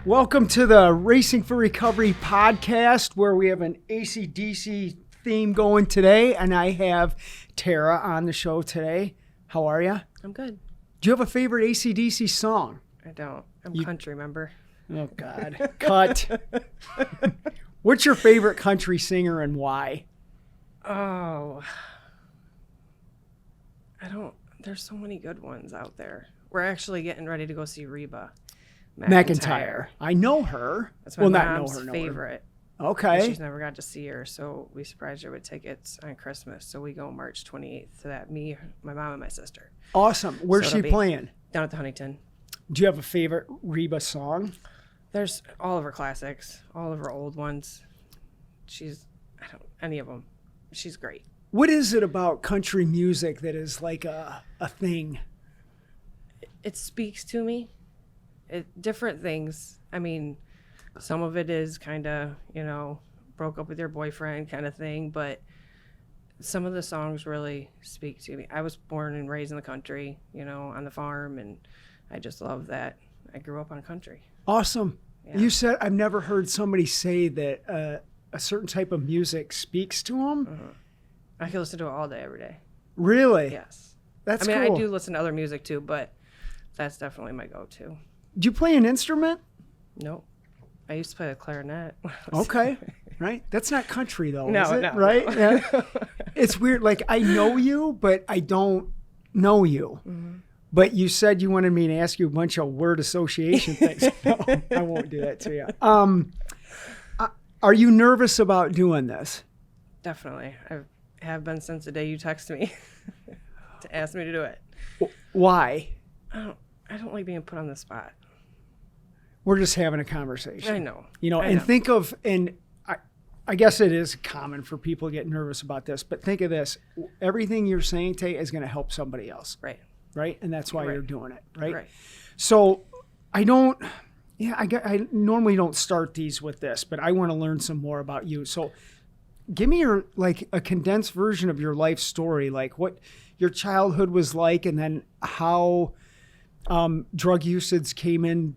Welcome to the Racing for Recovery podcast, where we have an AC/DC theme going today, and I have Tarah on the show today. How are you? I'm good. Do you have a favorite AC/DC song? I don't. I'm country, remember? Oh, God. Cut. What's your favorite country singer and why? Oh, I don't. There's so many good ones out there. We're actually getting ready to go see Reba McEntire. I know her. That's my mom's mom's favorite. Okay. She's never got to see her, so we surprised her with tickets on Christmas. So we go March 28th to that. Me, my mom, and my sister. Awesome. Where's So she it'll be playing? Down at the Huntington. Do you have a favorite Reba song? There's all of her classics, all of her old ones. Any of them. She's great. What is it about country music that is like a thing? It speaks to me. Different things. I mean, some of it is kind of, broke up with your boyfriend kind of thing, but some of the songs really speak to me. I was born and raised in the country, on the farm, and I just love that. I grew up on country. Awesome. Yeah. You said I've never heard somebody say that a certain type of music speaks to them. Mm-hmm. I can listen to it all day, every day. Really? Yes. That's cool. cool. I do listen to other music too, but that's definitely my go-to. Do you play an instrument? Nope. I used to play the clarinet. Okay. Right. That's not country though, No, is it? no, right? no. Yeah. It's weird. Like I know you, but I don't know you. Mm-hmm. But you said you wanted me to ask you a bunch of word association things. No, I won't do that to you. Are you nervous about doing this? Definitely. I have been since the day you texted me to ask me to do it. Why? I don't like being put on the spot. We're just having a conversation. I know. Think of, and I guess it is common for people to get nervous about this, but think of this. Everything you're saying today is going to help somebody else. Right. Right? And that's why Right. you're doing it. Right? Right. So I normally don't start these with this, but I want to learn some more about you. So give me a condensed version of your life story, like what your childhood was like, and then how drug usage came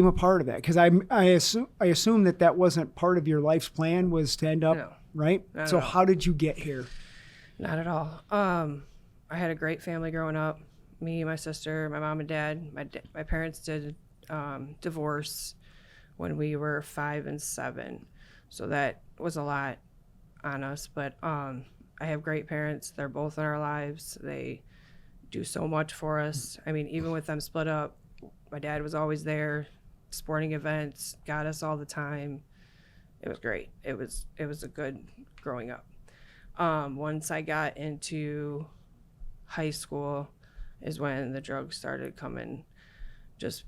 a part of that. Because I assume that wasn't part of your life's plan, was to end up, No. right? Not So at all. how did you get here? Not at all. I had a great family growing up. Me, my sister, my mom and dad. My parents did divorce when we were 5 and 7. So that was a lot on us. But I have great parents. They're both in our lives. They do so much for us. I mean, even with them split up, my dad was always there, sporting events, got us all the time. It was great. It was a good growing up. Once I got into high school is when the drugs started coming, just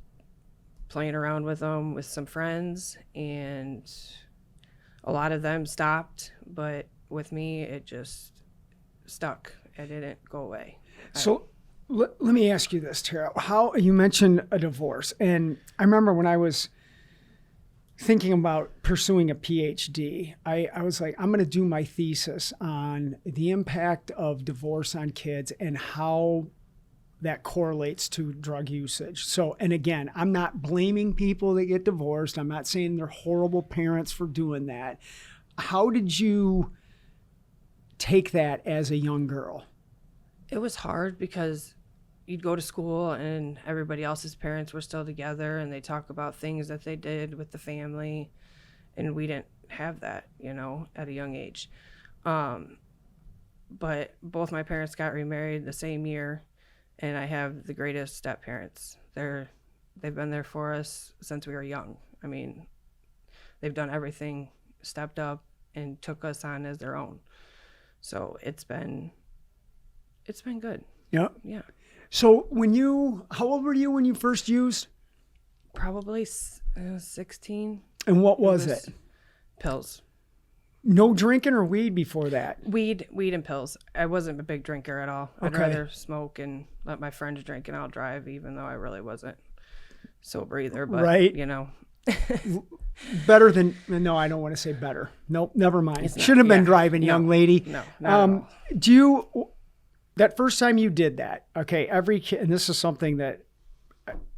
playing around with them with some friends, and a lot of them stopped, but with me, it just stuck. It didn't go away. So let me ask you this, Tara. How you mentioned a divorce, and I remember when I was thinking about pursuing a PhD, I was like, I'm going to do my thesis on the impact of divorce on kids and how that correlates to drug usage. So, and again, I'm not blaming people that get divorced. I'm not saying they're horrible parents for doing that. How did you take that as a young girl? It was hard because you'd go to school and everybody else's parents were still together and they talk about things that they did with the family, and we didn't have that, at a young age. But both my parents got remarried the same year, and I have the greatest step parents. They've been there for us since we were young. I mean, they've done everything, stepped up and took us on as their own. So it's been good. Yeah. Yeah. So how old were you when you first used? Probably 16. And what was it? Pills. No drinking or weed before that? Weed and pills. I wasn't a big drinker at all. I'd Okay. rather smoke and let my friends drink and I'll drive, even though I really wasn't sober either. But, Right. Better than, no, I don't want to say better. Nope, never mind. Shouldn't have been driving, young lady. No, not at all. That first time you did that, okay, every kid, and this is something that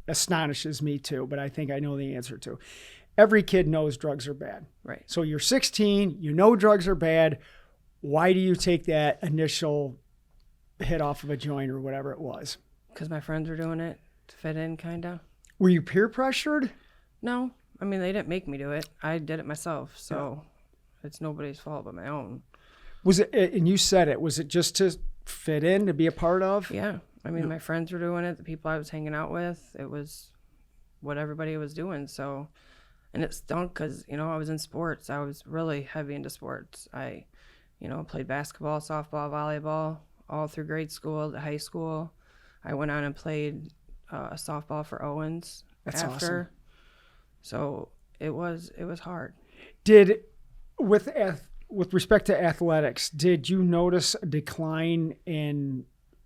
astonishes me too, but I think I know the answer to. Every kid knows drugs are bad. Right. So you're 16, you know drugs are bad. Why do you take that initial hit off of a joint or whatever it was? Because my friends were doing it to fit in, kind of. Were you peer pressured? No. I mean, they didn't make me do it. I did it myself. So it's nobody's fault but my own. Was it, and you said it, was it just to fit in, to be a part of? Yeah. I mean, my friends were doing it. The people I was hanging out with, it was what everybody was doing. So, and it stunk because, you know, I was in sports. I was really heavy into sports. I, you know, played basketball, softball, volleyball, all through grade school to high school. I went on and played softball for Owens. That's after. awesome. So it was hard. Did, with respect to athletics, did you notice a decline in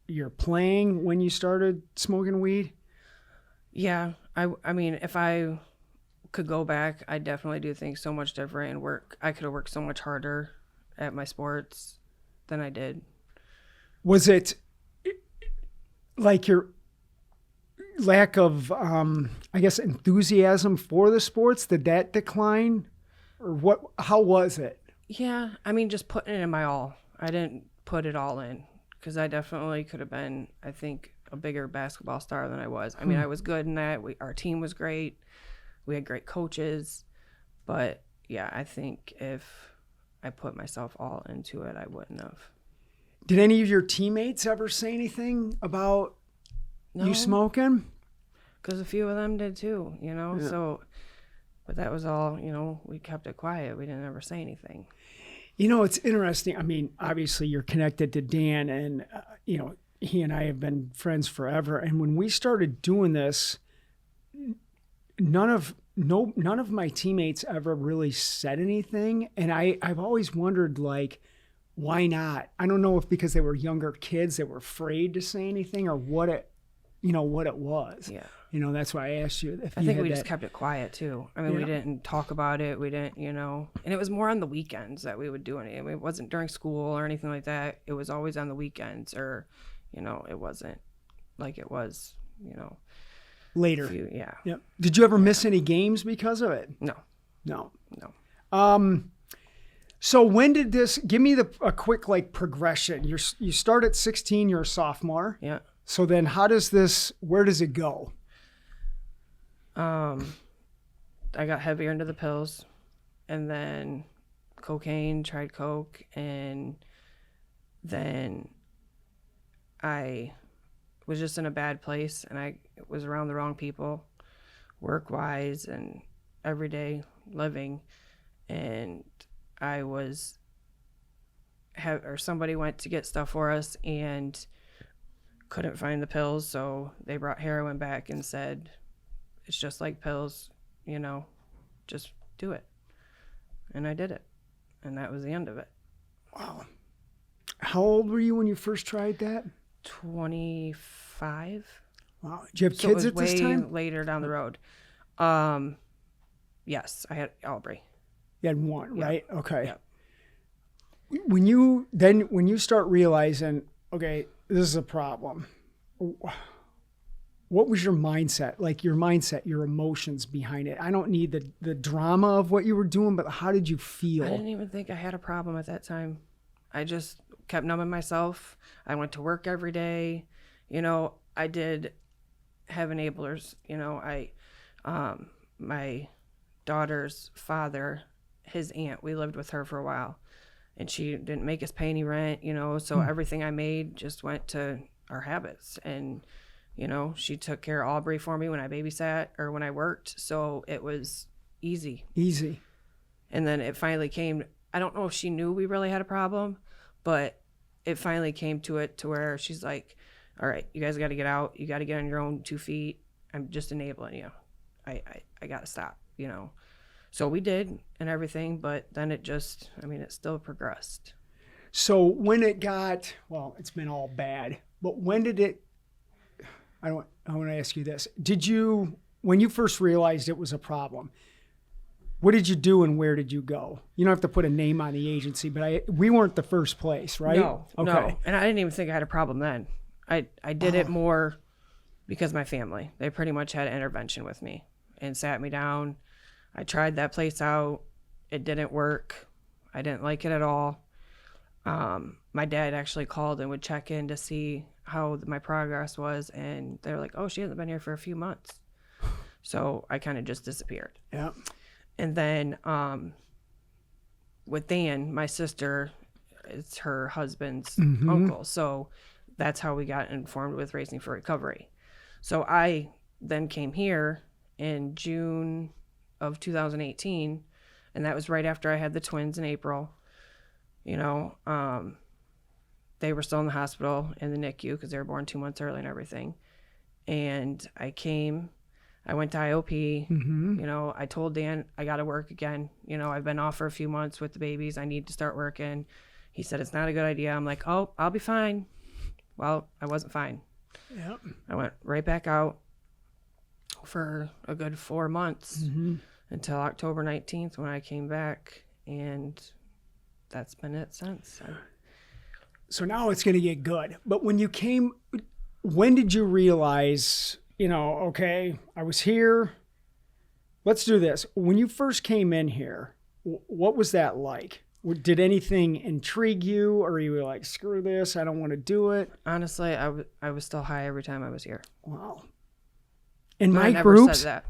your playing when you started smoking weed? Yeah. I mean, if I could go back, I definitely do things so much different and work. I could have worked so much harder at my sports than I did. Was it like your lack of, I guess, enthusiasm for the sports? Did that decline? Or what? How was it? Yeah, I mean, just putting it in my all. I didn't put it all in because I definitely could have been, I think, a bigger basketball star than I was. I mean, I was good in that. Our team was great. We had great coaches. But, yeah, I think if I put myself all into it, I wouldn't have. Did any of your teammates ever say anything about you smoking? Because a few of them did too, you know? Yeah. So, but that was all, you know, we kept it quiet. We didn't ever say anything. You know, it's interesting. I mean, obviously you're connected to Dan and, you know, he and I have been friends forever. And when we started doing this, none of my teammates ever really said anything. And I've always wondered, like, why not? I don't know if because they were younger kids, they were afraid to say anything or what it was. Yeah. You know, that's why I asked you if I you think had we that. just kept it quiet too. I mean, we Yeah. didn't talk about it. We didn't, you know, and it was more on the weekends that we would do it. I mean, it wasn't during school or anything like that. It was always on the weekends or, you know, it wasn't like it was, you know. Later. Yeah. Yep. Did you ever miss any games because of it? No. No. No. So when did this, give me a quick like progression. You start at 16, you're a sophomore. Yeah. So then where does it go? I got heavier into the pills and then cocaine, tried coke, and then I was just in a bad place and I was around the wrong people work-wise and everyday living, and I was somebody went to get stuff for us and couldn't find the pills, so they brought heroin back and said it's just like pills, you know, just do it. And I did it. And that was the end of it. Wow. How old were you when you first tried that? 25. Wow. Did you have So kids it at was this way time? later down the road. Yes, I had Aubrey. You had one, Yeah. right? Okay. Yeah. When you start realizing, okay, this is a problem, what was your mindset? Like your mindset, your emotions behind it? I don't need the drama of what you were doing, but how did you feel? I didn't even think I had a problem at that time. I just kept numbing myself. I went to work every day. You know, I did have enablers. You know, my daughter's father, his aunt, we lived with her for a while. And she didn't make us pay any rent, you know, so everything I made just went to our habits. And, you know, she took care of Aubrey for me when I babysat or when I worked. So it was easy. Easy. And then it finally came, I don't know if she knew we really had a problem, but it finally came to it to where she's like, all right, you guys got to get out. You got to get on your own 2 feet. I'm just enabling you. I got to stop, you know. So we did and everything, but then it still progressed. So when it got, well, it's been all bad, but when did it, I want to ask you this. When you first realized it was a problem, what did you do and where did you go? You don't have to put a name on the agency, but we weren't the first place, right? No, okay. no. And I didn't even think I had a problem then. I did it more because my family, they pretty much had an intervention with me and sat me down. I tried that place out. It didn't work. I didn't like it at all. My dad actually called and would check in to see how my progress was. And they're like, oh, she hasn't been here for a few months. So I kind of just disappeared. Yeah. And then with Dan, my sister, it's her husband's uncle. So that's how we got informed with Racing for Recovery. So I then came here in June of 2018, and that was right after I had the twins in April. You know, they were still in the hospital in the NICU because they were born 2 months early and everything. And I went to IOP. You know, I told Dan I got to work again. You know, I've been off for a few months with the babies. I need to start working. He said, it's not a good idea. I'm like, oh, I'll be fine. Well, I wasn't fine. Yep. I went right back out for a good 4 months until October 19th when I came back. And that's been it since. So now it's going to get good. But when you came, when did you realize, you know, okay, I was here. Let's do this. When you first came in here, what was that like? Did anything intrigue you, or you were like, screw this, I don't want to do it? Honestly, I was still high every time I was here. Wow. In But my I never groups? said that.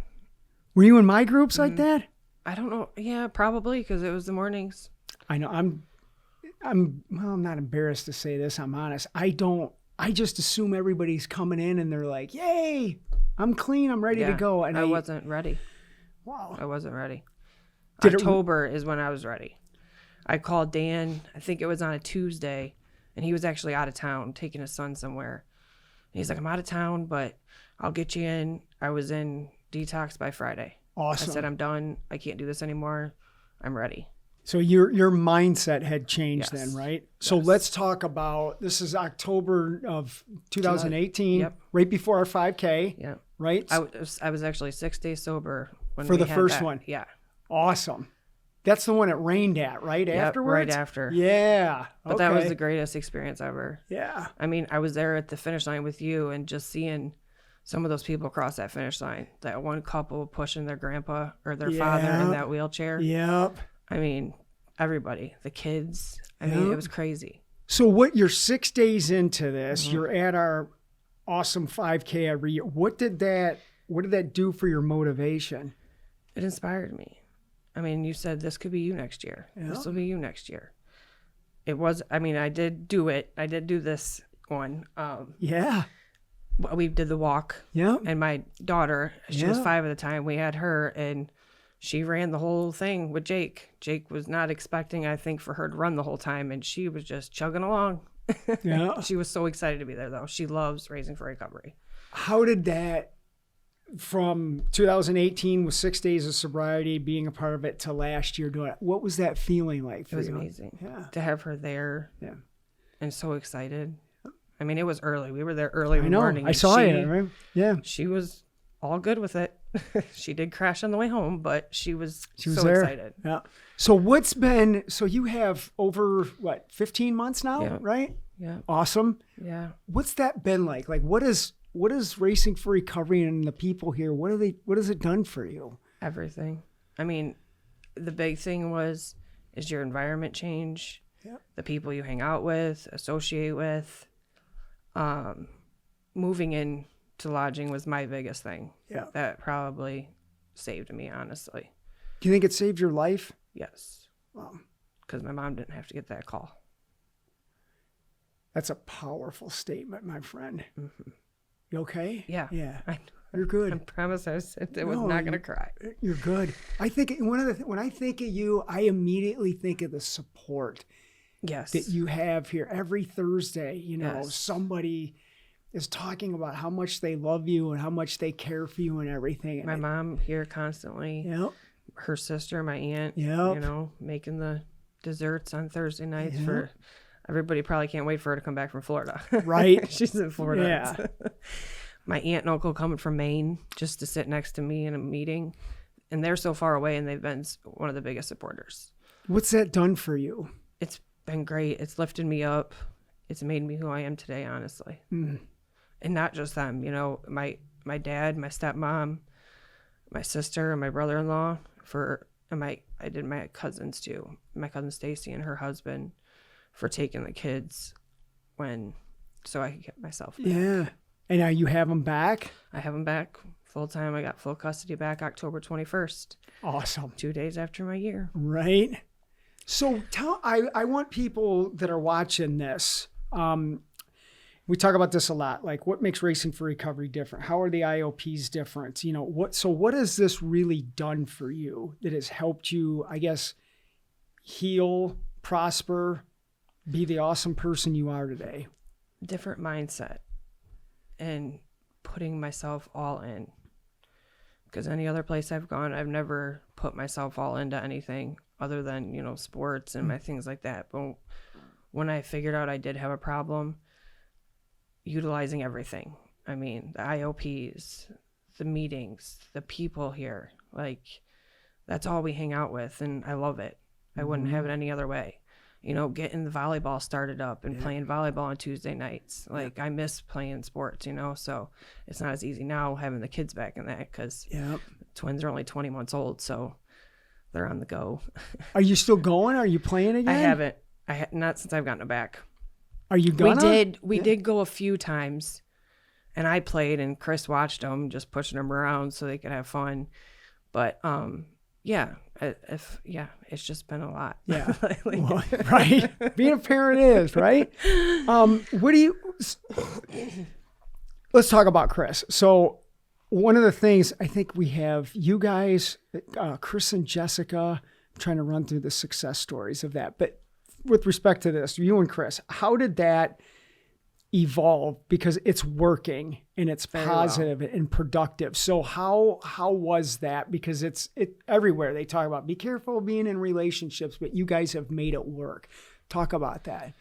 Were you in my groups like that? I don't know. Yeah, probably because it was the mornings. I know. I'm not embarrassed to say this. I'm honest. I just assume everybody's coming in and they're like, yay, I'm clean. I'm ready to go. And I wasn't ready. Wow. I wasn't ready. Did it- October is when I was ready. I called Dan, I think it was on a Tuesday, and he was actually out of town taking his son somewhere. And he's like, I'm out of town, but I'll get you in. I was in detox by Friday. Awesome. I said, I'm done. I can't do this anymore. I'm ready. So your mindset had changed Yes. then, right? So let's talk about, this is October of 2018, Yep. right before our 5K, Yeah. right? I was actually 6 days sober when For we the had first that. one. Yeah. Awesome. That's the one it rained at, right? Yep, Afterwards? right after. Yeah. But that was okay. the greatest experience ever. Yeah. I mean, I was there at the finish line with you and just seeing some of those people cross that finish line. That one couple pushing their grandpa or their father in that wheelchair. Yep. I mean, everybody, the kids. I mean, it was crazy. So you're 6 days into this, Mm-hmm. you're at our awesome 5K every year. What did that do for your motivation? It inspired me. I mean, you said this could be you next year. Yeah. This will be you next year. It was, I mean, I did do it. I did do this one. Yeah. We did the walk. Yeah. And my daughter, she was Yeah. 5 at the time. We had her, and she ran the whole thing with Jake. Jake was not expecting, I think, for her to run the whole time, and she was just chugging along. Yeah. She was so excited to be there, though. She loves Racing for Recovery. How did that, from 2018 with 6 days of sobriety, being a part of it, to last year doing it, what was that feeling like for It was you? amazing. Yeah. To have her there. Yeah. And so excited. I mean, it was early. We were there early in I the know. morning. I and saw she, you, right? Yeah. She was all good with it. She did crash on the way home, but she was so there. excited. Yeah. So you have over 15 months now, Yeah. right? Yeah. Awesome. Yeah. What's that been like? Like, what is Racing for Recovery and the people here? What has it done for you? Everything. I mean, the big thing is your environment change, Yep. the people you hang out with, associate with. Moving in to lodging was my biggest thing. Yeah. That probably saved me, honestly. Do you think it saved your life? Yes. Wow. Because my mom didn't have to get that call. That's a powerful statement, my friend. Mm-hmm. You okay? Yeah. Yeah. I You're good. promise I was No, not going to cry. You're good. I think when I think of you, I immediately think of the support Yes. that you have here every Thursday. You know, Yes. somebody is talking about how much they love you and how much they care for you and everything. My mom here constantly. Yep. Her sister, my aunt, Yep. you know, making the desserts on Thursday nights Yep. for everybody. Probably can't wait for her to come back from Florida. Right. She's in Florida. Yeah. My aunt and uncle coming from Maine just to sit next to me in a meeting. And they're so far away, and they've been one of the biggest supporters. What's that done for you? It's been great. It's lifted me up. It's made me who I am today, honestly. And and not just them, you know, my dad, my stepmom, my sister, and my brother-in-law, I did my cousins too. My cousin Stacy and her husband for taking the kids so I could get myself back. Yeah. And now you have them back? I have them back full time. I got full custody back October 21st. Awesome. 2 days after my year. Right. So I want people that are watching this, we talk about this a lot, like what makes Racing for Recovery different? How are the IOPs different? You know, what has this really done for you that has helped you, I guess, heal, prosper, be the awesome person you are today? Different mindset and putting myself all in. Because any other place I've gone, I've never put myself all into anything other than, you know, sports and my things like that. But when I figured out I did have a problem, utilizing everything. I mean, the IOPs, the meetings, the people here, like that's all we hang out with. And I love it. I wouldn't have it any other way. You know, getting the volleyball started up and playing volleyball on Tuesday nights. Like I miss playing sports, you know, so it's not as easy now having the kids back in that because twins are only 20 months old. So they're on the go. Are you still going? Are you playing again? I haven't. Not since I've gotten it back. Are you gonna? We did go a few times, and I played, and Chris watched them, just pushing them around so they could have fun. But it's just been a lot. Yeah, lately. well, right. Being a parent is right. Let's talk about Chris. So one of the things I think we have, you guys, Chris and Jessica. I'm trying to run through the success stories of that, but with respect to this, you and Chris, how did that evolve? Because it's working and it's positive and productive. So how was that? Because it's everywhere. They talk about be careful being in relationships, but you guys have made it work. Talk about that.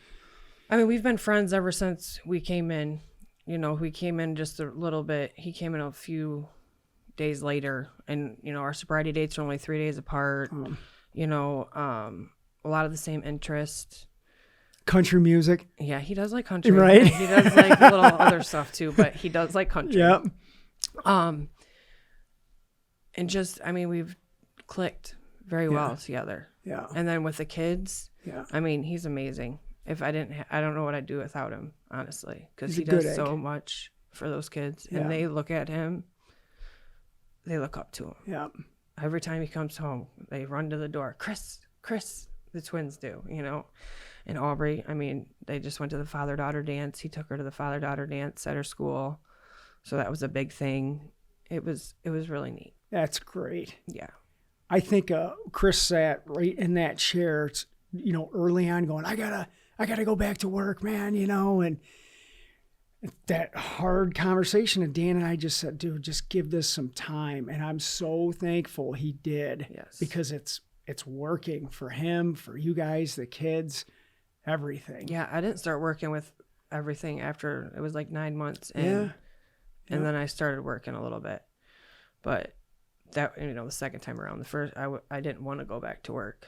I mean, we've been friends ever since we came in. You know, we came in just a little bit. He came in a few days later, and you know, our sobriety dates are only 3 days apart. You know, a lot of the same interests. Country music. Yeah, he does like country. Right. He does like a little other stuff too, but he does like country. Yep. And just, I mean, we've clicked very well together. Yeah. And then with the kids, yeah. I mean, he's amazing. If I didn't, I don't know what I'd do without him, honestly, because He's he a good does so egg. much for those kids, Yeah. and they look at him. They look up to him. Yeah. Every time he comes home, they run to the door. Chris. The twins do, you know. And Aubrey, I mean, they just went to the father-daughter dance. He took her to the father-daughter dance at her school. So that was a big thing. It was really neat. That's great. Yeah. I think Chris sat right in that chair, you know, early on going, I gotta go back to work, man, you know, and that hard conversation. And Dan and I just said, dude, just give this some time. And I'm so thankful he did. Yes. Because it's working for him, for you guys, the kids, everything. Yeah, I didn't start working with everything after it was like 9 months in. And then I started working a little bit. But that, you know, the second time around, the first, I didn't want to go back to work.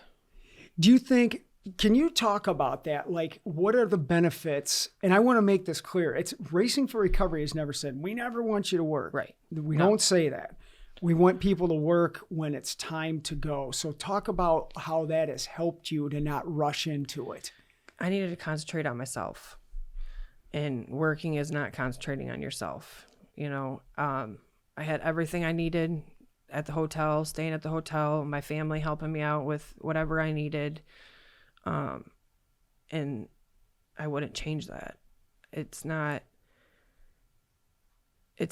Do you think, can you talk about that? Like, what are the benefits? And I want to make this clear. It's Racing for Recovery has never said, we never want you to work. Right. We don't say that. We want people to work when it's time to go. So talk about how that has helped you to not rush into it. I needed to concentrate on myself. And working is not concentrating on yourself. You know, I had everything I needed at the hotel, staying at the hotel, my family helping me out with whatever I needed. And I wouldn't change that. It's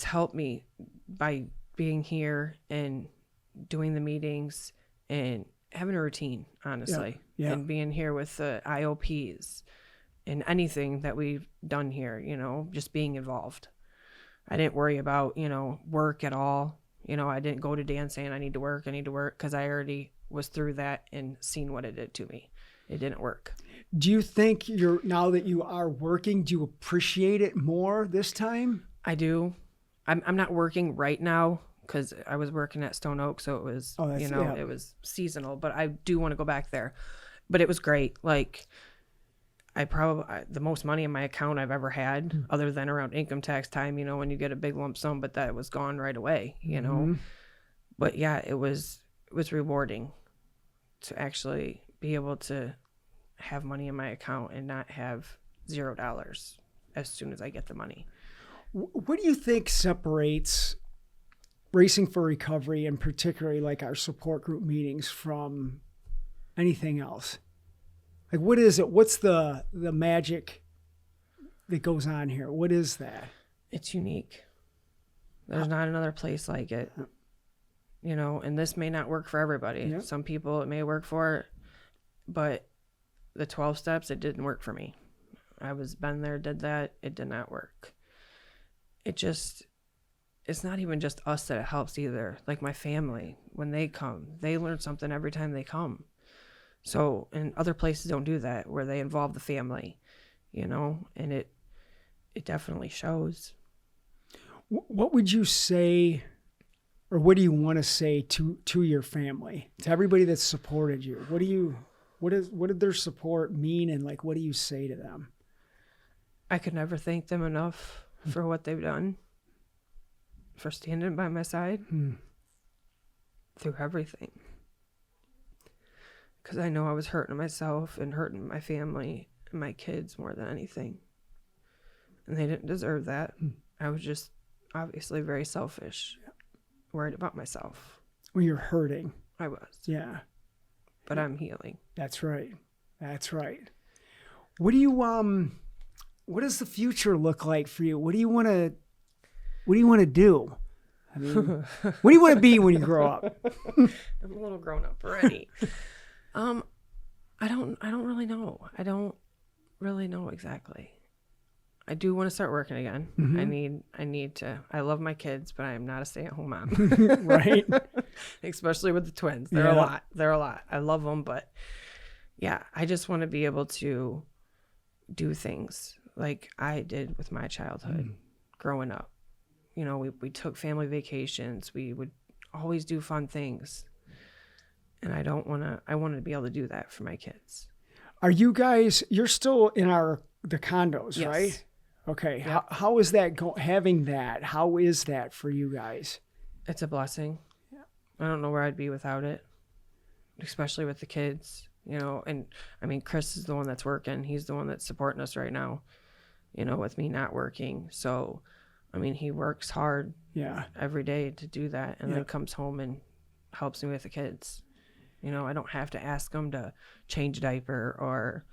helped me by being here and doing the meetings and having a routine, honestly, and being here with the IOPs and anything that we've done here, you know, just being involved. I didn't worry about, you know, work at all. You know, I didn't go to Dan saying I need to work because I already was through that and seen what it did to me. It didn't work. Do you think now that you are working, do you appreciate it more this time? I do. I'm not working right now because I was working at Stone Oak, so it was, it was seasonal, but I do want to go back there. But it was great. Like, the most money in my account I've ever had, other than around income tax time, when you get a big lump sum, but that was gone right away, But yeah, it was rewarding to actually be able to have money in my account and not have $0 as soon as I get the money. What do you think separates Racing for Recovery, and particularly like our support group meetings, from anything else? Like, what is it? What's the magic that goes on here? What is that? It's unique. There's not another place like it, and this may not work for everybody. Yeah. Some people it may work for, but the 12 steps, it didn't work for me. Been there, did that. It did not work. It's not even just us that it helps either. Like my family, when they come, they learn something every time they come. So, and other places don't do that, where they involve the family, and it definitely shows. What would you say, or what do you want to say to your family, to everybody that's supported you? What did their support mean, and like, what do you say to them? I could never thank them enough for what they've done, for standing by my side through everything. Because I know I was hurting myself and hurting my family and my kids more than anything. And they didn't deserve that. I was just obviously very selfish, worried about myself. When you're hurting. I was. Yeah. But I'm healing. That's right. That's right. What do you what does the future look like for you? What do you want to do? I mean, what do you want to be when you grow up? I'm a little grown up already. I don't really know. I don't really know exactly. I do want to start working again. Mm-hmm. I need to. I love my kids, but I am not a stay-at-home mom. Right. Especially with the twins. They're a lot. I love them, but yeah, I just want to be able to do things like I did with my childhood growing up. We took family vacations. We would always do fun things. And I want to be able to do that for my kids. Are you guys, you're still in the condos, yes. Right? Okay. Yep. How is that having that? How is that for you guys? It's a blessing. Yeah. I don't know where I'd be without it, especially with the kids, and I mean, Chris is the one that's working. He's the one that's supporting us right now, with me not working. So, I mean, he works hard every day to do that, and then comes home and helps me with the kids. I don't have to ask him to change a diaper or,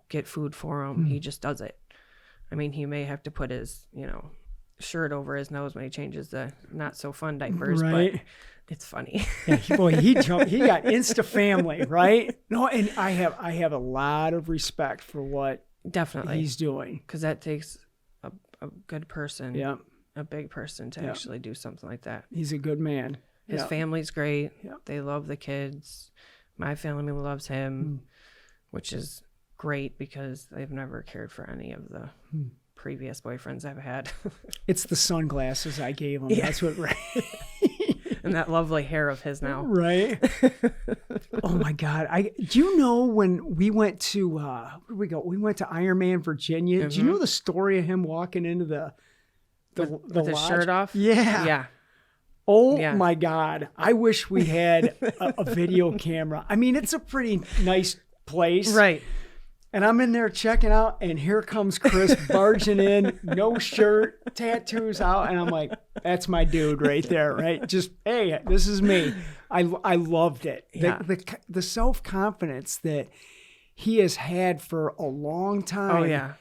get food for him. He just does it. I mean, he may have to put his, shirt over his nose when he changes the not so fun diapers, right. But it's funny. Yeah, he got Insta family, right? No, and I have a lot of respect for what definitely he's doing. Because that takes a good person, a big person to actually do something like that. He's a good man. His family's great. They love the kids. My family loves him, which is great because they've never cared for any of the previous boyfriends I've had. It's the sunglasses I gave him. Yeah. That's what. Right. And that lovely hair of his now. Right. Oh my God. Do you know when we went to where did we go? We went to Ironman, Virginia. Mm-hmm. Do you know the story of him walking into the with his shirt off? Yeah. Yeah. Oh my God. I wish we had a video camera. I mean, it's a pretty nice place. Right. And I'm in there checking out, and here comes Chris barging in, no shirt, tattoos out. And I'm like, that's my dude right there, right? Just, hey, this is me. I loved it. Yeah. The self-confidence that he has had for a long time. Oh, yeah.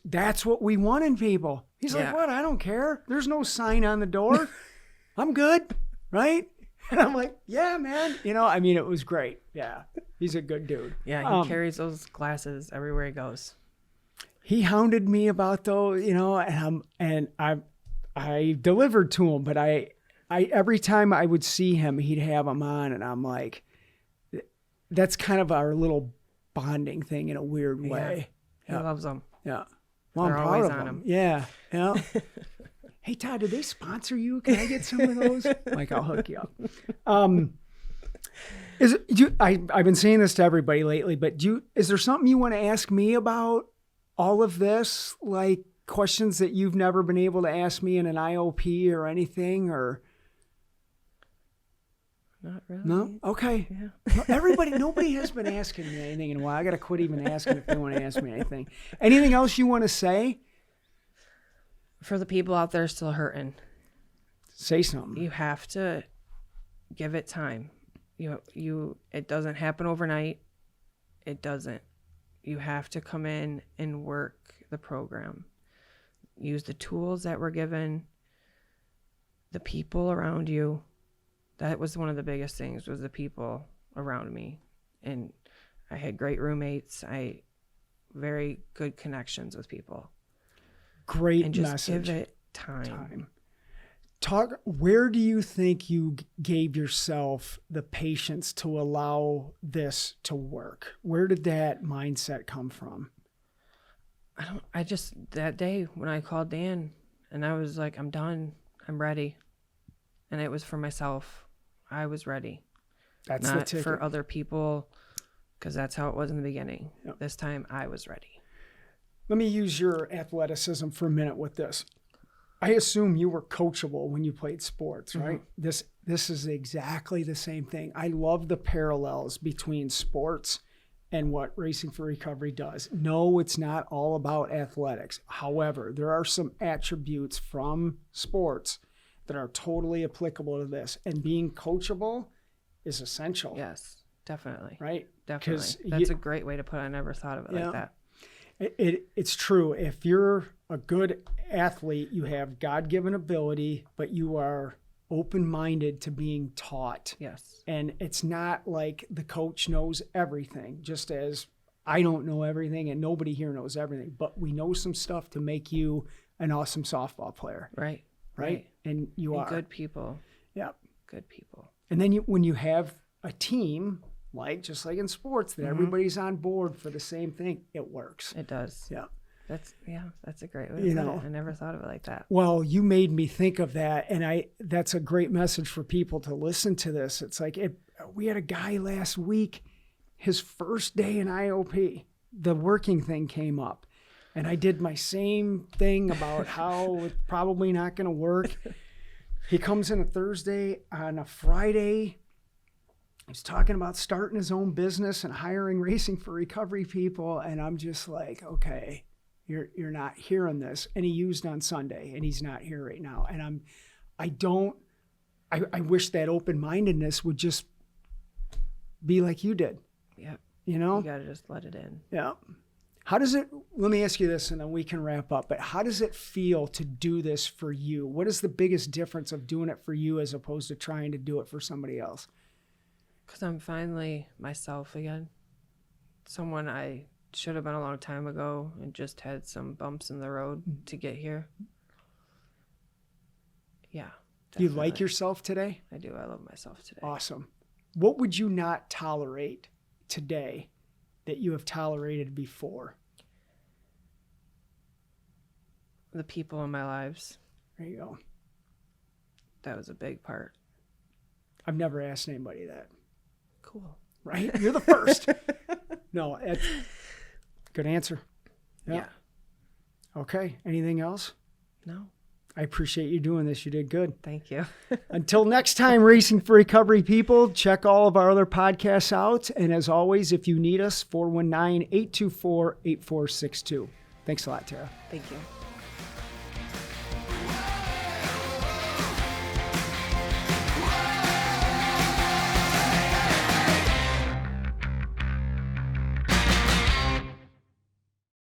That's what we want in people. He's like, what? I don't care. There's no sign on the door. I'm good, right? And I'm like, yeah, man. I mean, it was great. Yeah, he's a good dude. Yeah, he carries those glasses everywhere he goes. He hounded me about those, and I delivered to him, but I every time I would see him, he'd have them on, and I'm like, that's kind of our little bonding thing in a weird way. He loves them. Yeah, well, I'm proud of him. Yeah. Hey, Todd, did they sponsor you? Can I get some of those? Like, I'll hook you up. I've been saying this to everybody lately, but is there something you want to ask me about all of this? Like questions that you've never been able to ask me in an IOP or anything, or? Not really. No? Okay. Yeah. Nobody has been asking me anything in a while. I got to quit even asking if they want to ask me anything. Anything else you want to say? For the people out there still hurting, say something. You have to give it time. It doesn't happen overnight. It doesn't. You have to come in and work the program. Use the tools that we're given, the people around you. That was one of the biggest things, was the people around me. And I had great roommates. Very good connections with people. Great and just message. Give it time. Talk, where do you think you gave yourself the patience to allow this to work? Where did that mindset come from? That day when I called Dan and I was like, I'm done. I'm ready. And it was for myself. I was ready. That's not the ticket. for other people, because that's how it was in the beginning. Yep. This time I was ready. Let me use your athleticism for a minute with this. I assume you were coachable when you played sports, right? Mm-hmm. This is exactly the same thing. I love the parallels between sports and what Racing for Recovery does. No, it's not all about athletics. However, there are some attributes from sports that are totally applicable to this. And being coachable is essential. Yes, definitely. Right? Definitely. That's a great way to put it. I never thought of it like that. It's true. If you're a good athlete, you have God-given ability, but you are open-minded to being taught. Yes. And it's not like the coach knows everything, just as I don't know everything and nobody here knows everything, but we know some stuff to make you an awesome softball player. Right. And you are. Good people. Yeah. Good people. And then when you have a team, just like in sports, that everybody's on board for the same thing, it works. It does. Yeah. That's a great way to put it. I never thought of it like that. Well, you made me think of that, and that's a great message for people to listen to this. It's like we had a guy last week, his first day in IOP, the working thing came up. And I did my same thing about how it's probably not going to work. He comes in a Thursday. On a Friday, he's talking about starting his own business and hiring Racing for Recovery people. And I'm just like, okay, you're not hearing this. And he used on Sunday, and he's not here right now. And I wish that open-mindedness would just be like you did. Yeah. You know? You got to just let it in. Yeah. Let me ask you this and then we can wrap up, but how does it feel to do this for you? What is the biggest difference of doing it for you as opposed to trying to do it for somebody else? Because I'm finally myself again. Someone I should have been a long time ago and just had some bumps in the road to get here. Yeah. Do you like yourself today? I do. I love myself today. Awesome. What would you not tolerate today that you have tolerated before? The people in my lives. There you go. That was a big part. I've never asked anybody that. Cool. Right? You're the first. No, that's good answer. Yeah. Okay. Anything else? No. I appreciate you doing this. You did good. Thank you. Until next time, Racing for Recovery people, check all of our other podcasts out. And as always, if you need us, 419-824-8462. Thanks a lot, Tarah. Thank you.